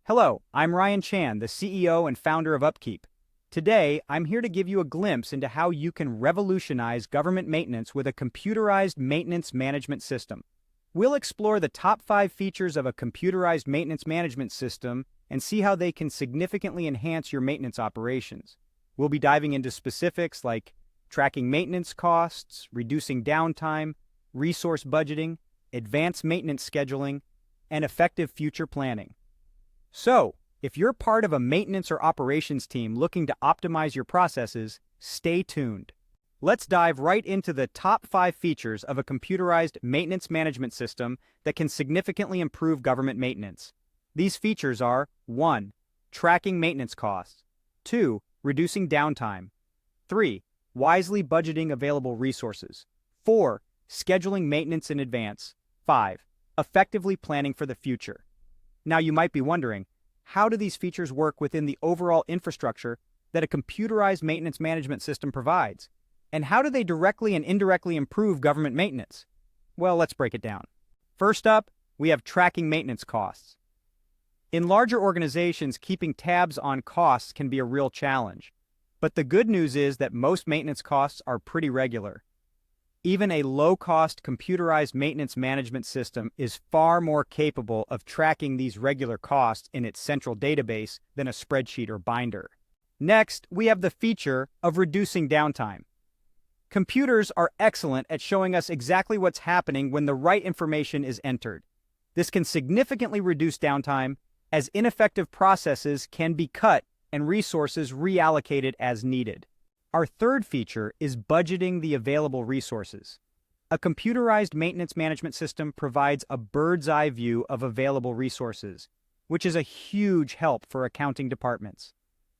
Hello, I'm Ryan Chan, the CEO and founder of UpKeep. Today, I'm here to give you a glimpse into how you can revolutionize government maintenance with a computerized maintenance management system. We'll explore the top 5 features of a computerized maintenance management system and see how they can significantly enhance your maintenance operations. We'll be diving into specifics like tracking maintenance costs, reducing downtime, resource budgeting, advanced maintenance scheduling, and effective future planning. So, if you're part of a maintenance or operations team looking to optimize your processes, stay tuned. Let's dive right into the top 5 features of a computerized maintenance management system that can significantly improve government maintenance. These features are 1. Tracking maintenance costs. 2. Reducing downtime. 3. Wisely budgeting available resources. 4. Scheduling maintenance in advance. 5. Effectively planning for the future. Now you might be wondering, how do these features work within the overall infrastructure that a computerized maintenance management system provides? And how do they directly and indirectly improve government maintenance? Well, let's break it down. First up, we have tracking maintenance costs. In larger organizations, keeping tabs on costs can be a real challenge. But the good news is that most maintenance costs are pretty regular. Even a low-cost computerized maintenance management system is far more capable of tracking these regular costs in its central database than a spreadsheet or binder. Next, we have the feature of reducing downtime. Computers are excellent at showing us exactly what's happening when the right information is entered. This can significantly reduce downtime, as ineffective processes can be cut and resources reallocated as needed. Our third feature is budgeting the available resources. A computerized maintenance management system provides a bird's-eye view of available resources, which is a huge help for accounting departments.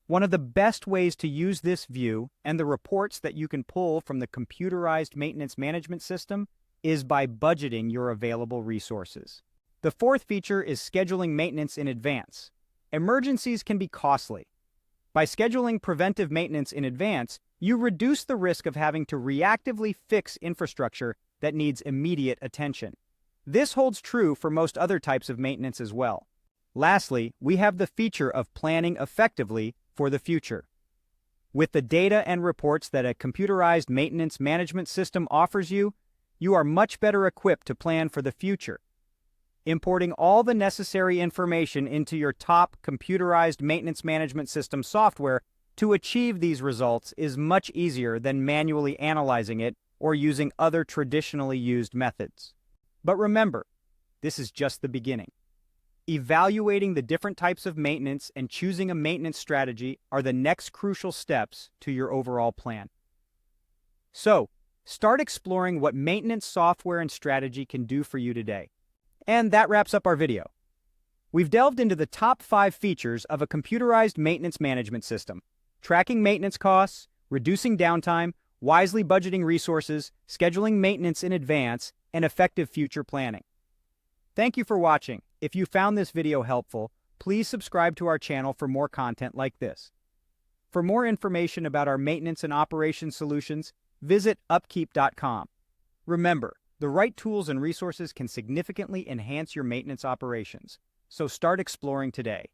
One of the best ways to use this view and the reports that you can pull from the computerized maintenance management system is by budgeting your available resources. The fourth feature is scheduling maintenance in advance. Emergencies can be costly. By scheduling preventive maintenance in advance, you reduce the risk of having to reactively fix infrastructure that needs immediate attention. This holds true for most other types of maintenance as well. Lastly, we have the feature of planning effectively for the future. With the data and reports that a computerized maintenance management system offers you, you are much better equipped to plan for the future. Importing all the necessary information into your top computerized maintenance management system software to achieve these results is much easier than manually analyzing it or using other traditionally used methods. But remember, this is just the beginning. Evaluating the different types of maintenance and choosing a maintenance strategy are the next crucial steps to your overall plan. So, start exploring what maintenance software and strategy can do for you today. And that wraps up our video. We've delved into the top 5 features of a computerized maintenance management system: tracking maintenance costs, reducing downtime, wisely budgeting resources, scheduling maintenance in advance, and effective future planning. Thank you for watching. If you found this video helpful, please subscribe to our channel for more content like this. For more information about our maintenance and operations solutions, visit upkeep.com. Remember, the right tools and resources can significantly enhance your maintenance operations, so start exploring today.